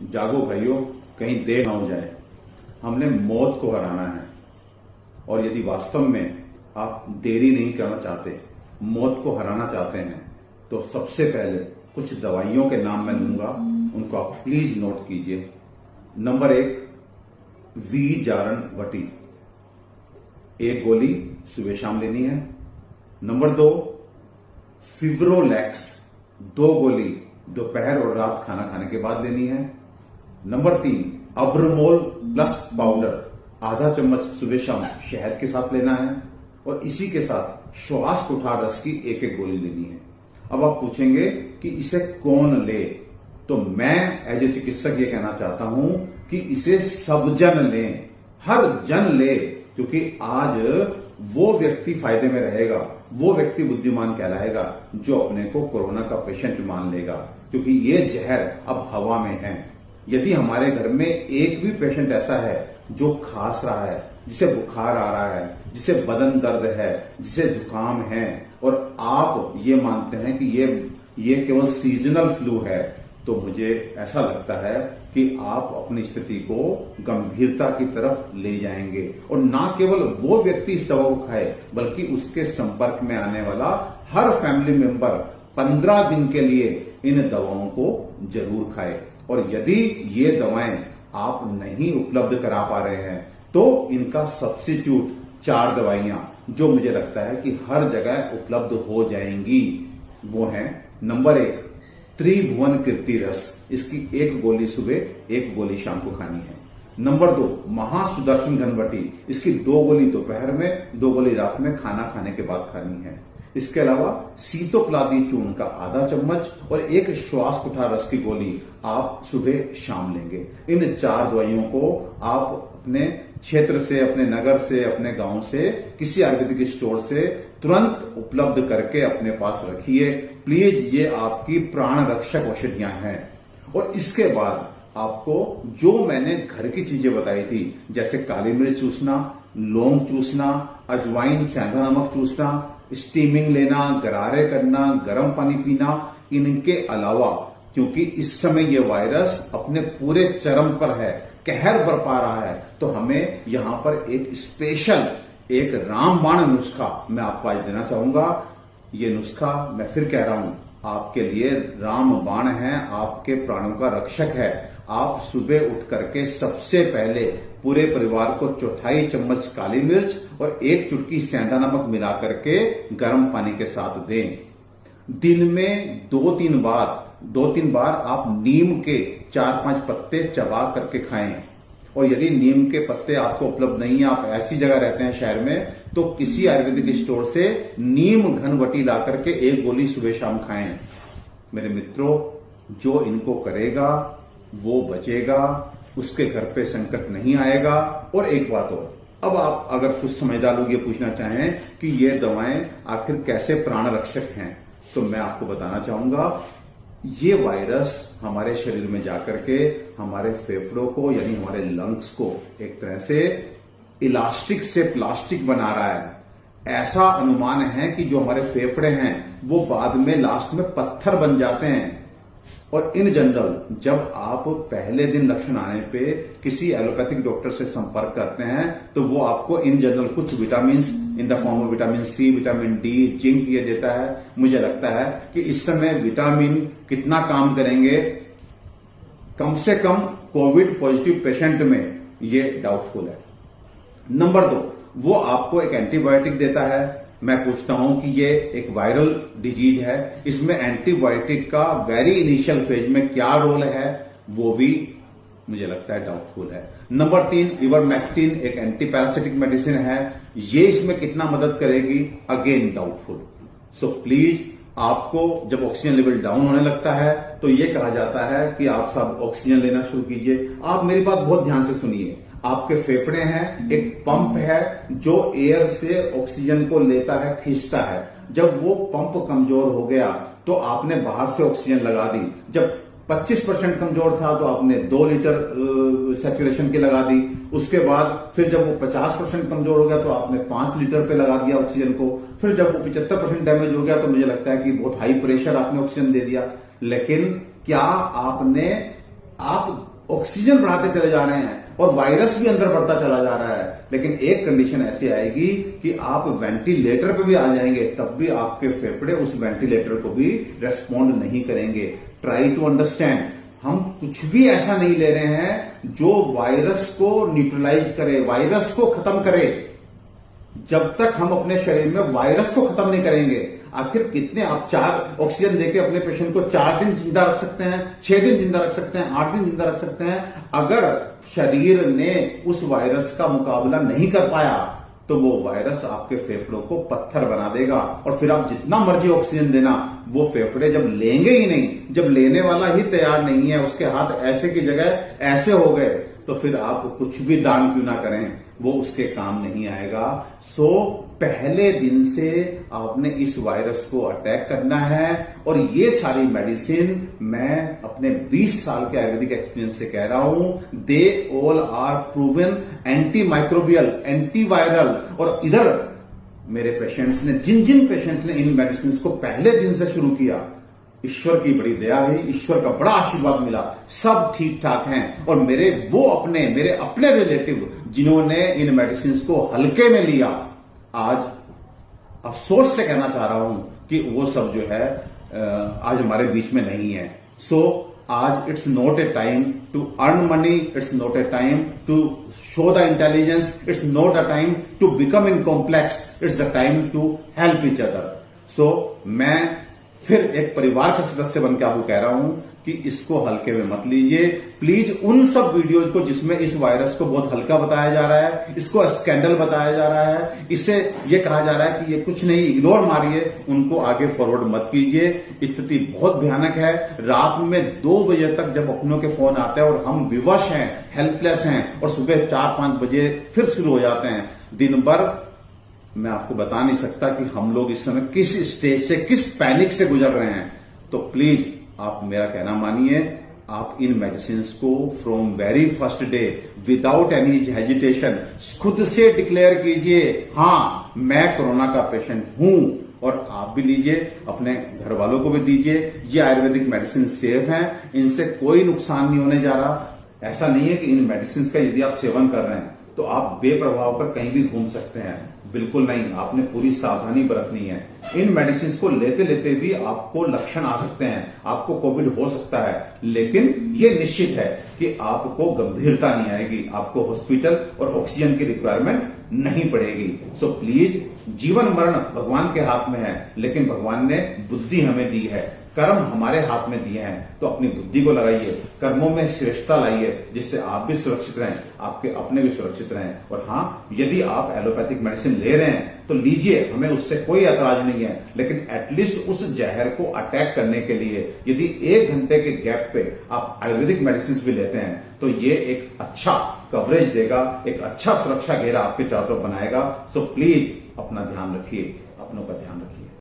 जागो भाइयों, कहीं देर ना हो जाए। हमने मौत को हराना है और यदि वास्तव में आप देरी नहीं करना चाहते, मौत को हराना चाहते हैं, तो सबसे पहले कुछ दवाइयों के नाम मैं लूंगा, उनको आप प्लीज नोट कीजिए। नंबर 1, वी जारण वटी, 1 गोली सुबह शाम लेनी है। नंबर 2, फिब्रोलैक्स, 2 गोली दोपहर और रात खाना खाने के बाद लेनी है। नंबर 3, अब्रमोल प्लस पाउडर, आधा चम्मच सुबह शाम शहद के साथ लेना है और इसी के साथ श्वास कुठार रस की 1-1 गोली लेनी है। अब आप पूछेंगे कि इसे कौन ले, तो मैं एज ए चिकित्सक ये कहना चाहता हूं कि इसे सब जन लें, हर जन ले, क्योंकि आज वो व्यक्ति फायदे में रहेगा, वो व्यक्ति बुद्धिमान कहलाएगा जो अपने को कोरोना का पेशेंट मान लेगा, क्योंकि ये जहर अब हवा में है। यदि हमारे घर में एक भी पेशेंट ऐसा है जो खांस रहा है, जिसे बुखार आ रहा है, जिसे बदन दर्द है, जिसे जुकाम है, और आप ये मानते हैं कि ये केवल सीजनल फ्लू है, तो मुझे ऐसा लगता है कि आप अपनी स्थिति को गंभीरता की तरफ ले जाएंगे और ना केवल वो व्यक्ति इस दवा को खाए, बल्कि उसके संपर्क में आने वाला हर फैमिली मेंबर 15 दिन के लिए इन दवाओं को जरूर खाए। और यदि ये दवाएं आप नहीं उपलब्ध करा पा रहे हैं, तो इनका सब्स्टिट्यूट 4 दवाइयां जो मुझे लगता है कि हर जगह उपलब्ध हो जाएंगी, वो है नंबर 1, त्रिभुवन कीर्ति रस, इसकी 1 गोली सुबह 1 गोली शाम को खानी है। नंबर 2, महासुदर्शन घनवटी, इसकी 2 गोली दोपहर में, 2 गोली रात में खाना खाने के बाद खानी है। इसके अलावा सीतोपलादी चूर्ण का आधा चम्मच और 1 श्वास कुठार रस की गोली आप सुबह शाम लेंगे। इन 4 दवाइयों को आप अपने क्षेत्र से, अपने नगर से, अपने गांव से, किसी आयुर्वेदिक स्टोर से तुरंत उपलब्ध करके अपने पास रखिए प्लीज। ये आपकी प्राण रक्षक औषधियां हैं। और इसके बाद आपको जो मैंने घर की चीजें बताई थी, जैसे काली मिर्च चूसना, लौंग चूसना, अजवाइन सेंधा नमक चूसना, स्टीमिंग लेना, गरारे करना, गर्म पानी पीना, इनके अलावा क्योंकि इस समय ये वायरस अपने पूरे चरम पर है, कहर बरपा रहा है, तो हमें यहां पर एक स्पेशल, एक रामबाण नुस्खा मैं आपको आज देना चाहूंगा। ये नुस्खा मैं फिर कह रहा हूं, आपके लिए रामबाण है, आपके प्राणों का रक्षक है। आप सुबह उठ करके सबसे पहले पूरे परिवार को 1/4 चम्मच काली मिर्च और 1 चुटकी सेंधा नमक मिला करके गर्म पानी के साथ दें। दिन में 2-3 बार आप नीम के 4-5 पत्ते चबा करके खाएं। और यदि नीम के पत्ते आपको उपलब्ध नहीं है, आप ऐसी जगह रहते हैं शहर में, तो किसी आयुर्वेदिक स्टोर से नीम घनवटी ला करके 1 गोली सुबह शाम खाएं। मेरे मित्रों, जो इनको करेगा वो बचेगा, उसके घर पे संकट नहीं आएगा। और एक बात और, अब आप अगर कुछ समझदार लोग ये पूछना चाहें कि ये दवाएं आखिर कैसे प्राण रक्षक हैं, तो मैं आपको बताना चाहूंगा, ये वायरस हमारे शरीर में जाकर के हमारे फेफड़ों को, यानी हमारे लंग्स को एक तरह से इलास्टिक से प्लास्टिक बना रहा है। ऐसा अनुमान है कि जो हमारे फेफड़े हैं वो बाद में लास्ट में पत्थर बन जाते हैं। और इन जनरल जब आप पहले दिन लक्षण आने पे किसी एलोपैथिक डॉक्टर से संपर्क करते हैं, तो वो आपको इन जनरल कुछ vitamin in the form of vitamin C, vitamin D, zinc ये देता है। मुझे लगता है कि इस समय विटामिन कितना काम करेंगे, कम से कम कोविड पॉजिटिव पेशेंट में ये डाउटफुल है। नंबर 2, वो आपको एक एंटीबायोटिक देता है। मैं पूछता हूं कि ये एक वायरल डिजीज है, इसमें एंटीबायोटिक का वेरी इनिशियल फेज में क्या रोल है, वो भी मुझे लगता है डाउटफुल है। नंबर 3, इवरमेक्टिन एक एंटीपैरासिटिक मेडिसिन है, ये इसमें कितना मदद करेगी, अगेन डाउटफुल। सो प्लीज, आपको जब ऑक्सीजन लेवल डाउन होने लगता है तो ये कहा जाता है कि आप सब ऑक्सीजन लेना शुरू कीजिए। आप मेरी बात बहुत ध्यान से सुनिए, आपके फेफड़े हैं, एक पंप है जो एयर से ऑक्सीजन को लेता है, खींचता है। जब वो पंप कमजोर हो गया तो आपने बाहर से ऑक्सीजन लगा दी। जब 25% कमजोर था तो आपने 2 लीटर सैचुरेशन की लगा दी। उसके बाद फिर जब वो 50% कमजोर हो गया तो आपने 5 लीटर पे लगा दिया ऑक्सीजन को। फिर जब वो 75% डैमेज हो गया तो मुझे लगता है कि बहुत हाई प्रेशर आपने ऑक्सीजन दे दिया। लेकिन क्या आप ऑक्सीजन बढ़ाते चले जा रहे हैं और वायरस भी अंदर बढ़ता चला जा रहा है। लेकिन एक कंडीशन ऐसी आएगी कि आप वेंटिलेटर पे भी आ जाएंगे, तब भी आपके फेफड़े उस वेंटिलेटर को भी रेस्पॉन्ड नहीं करेंगे। ट्राई टू अंडरस्टैंड, हम कुछ भी ऐसा नहीं ले रहे हैं जो वायरस को न्यूट्रलाइज करे, वायरस को खत्म करे। जब तक हम अपने शरीर में वायरस को खत्म नहीं करेंगे, आखिर कितने आप 4 ऑक्सीजन देके अपने पेशेंट को 4 दिन जिंदा रख सकते हैं, 6 दिन जिंदा रख सकते हैं, 8 दिन जिंदा रख सकते हैं। अगर शरीर ने उस वायरस का मुकाबला नहीं कर पाया तो वो वायरस आपके फेफड़ों को पत्थर बना देगा और फिर आप जितना मर्जी ऑक्सीजन देना, वो फेफड़े जब लेंगे ही नहीं, जब लेने वाला ही तैयार नहीं है, उसके हाथ ऐसे की जगह ऐसे हो गए, तो फिर आप कुछ भी दान क्यों ना करें, वो उसके काम नहीं आएगा। सो पहले दिन से आपने इस वायरस को अटैक करना है। और ये सारी मेडिसिन मैं अपने 20 साल के आयुर्वेदिक एक्सपीरियंस से कह रहा हूं, they all are proven anti microbial, anti viral. और इधर मेरे पेशेंट्स ने, जिन जिन पेशेंट्स ने इन मेडिसिन को पहले दिन से शुरू किया, ईश्वर की बड़ी दया है, ईश्वर का बड़ा आशीर्वाद मिला, सब ठीक ठाक हैं। और मेरे अपने रिलेटिव जिन्होंने इन मेडिसिन को हल्के में लिया, आज अफसोस से कहना चाह रहा हूं कि वो सब जो है आज हमारे बीच में नहीं है। सो आज it's not a time to earn money, it's not a time to show the intelligence, it's not a time to become in complex, it's the time to help each other. So मैं फिर एक परिवार का सदस्य बन के आपको कह रहा हूं कि इसको हल्के में मत लीजिए प्लीज। उन सब वीडियोज को जिसमें इस वायरस को बहुत हल्का बताया जा रहा है, इसको स्कैंडल बताया जा रहा है, इससे ये कहा जा रहा है कि ये कुछ नहीं, इग्नोर मारिए, उनको आगे फॉरवर्ड मत कीजिए। स्थिति बहुत भयानक है। रात में 2 बजे तक जब अपनों के फोन आते हैं और हम विवश हैं, हेल्पलेस हैं, और सुबह 4-5 बजे फिर शुरू हो जाते हैं। दिन भर मैं आपको बता नहीं सकता कि हम लोग इस समय किस स्टेज से, किस पैनिक से गुजर रहे हैं। तो प्लीज आप मेरा कहना मानिए, आप इन मेडिसिन को from very first day without any hesitation खुद से डिक्लेयर कीजिए, हाँ मैं कोरोना का पेशेंट हूं, और आप भी लीजिए, अपने घर वालों को भी दीजिए। ये आयुर्वेदिक मेडिसिन सेफ हैं, इनसे कोई नुकसान नहीं होने जा रहा। ऐसा नहीं है कि इन मेडिसिन का यदि आप सेवन कर रहे हैं तो आप बेप्रभाव कर कहीं भी घूम सकते हैं, बिल्कुल नहीं। आपने पूरी सावधानी बरतनी है। इन मेडिसिन को लेते लेते भी आपको लक्षण आ सकते हैं, आपको कोविड हो सकता है, लेकिन ये निश्चित है कि आपको गंभीरता नहीं आएगी, आपको हॉस्पिटल और ऑक्सीजन की रिक्वायरमेंट नहीं पड़ेगी। सो प्लीज, जीवन मरण भगवान के हाथ में है, लेकिन भगवान ने बुद्धि हमें दी है, कर्म हमारे हाथ में दिए हैं, तो अपनी बुद्धि को लगाइए, कर्मों में श्रेष्ठता लाइए, जिससे आप भी सुरक्षित रहें, आपके अपने भी सुरक्षित रहें। और हाँ, यदि आप एलोपैथिक मेडिसिन ले रहे हैं तो लीजिए, हमें उससे कोई ऐतराज नहीं है, लेकिन एटलीस्ट उस जहर को अटैक करने के लिए यदि 1 घंटे के गैप पे आप आयुर्वेदिक मेडिसिन भी लेते हैं तो ये एक अच्छा कवरेज देगा, एक अच्छा सुरक्षा घेरा आपके चारों तरफ बनाएगा। सो प्लीज अपना ध्यान रखिए, अपनों का ध्यान रखिए।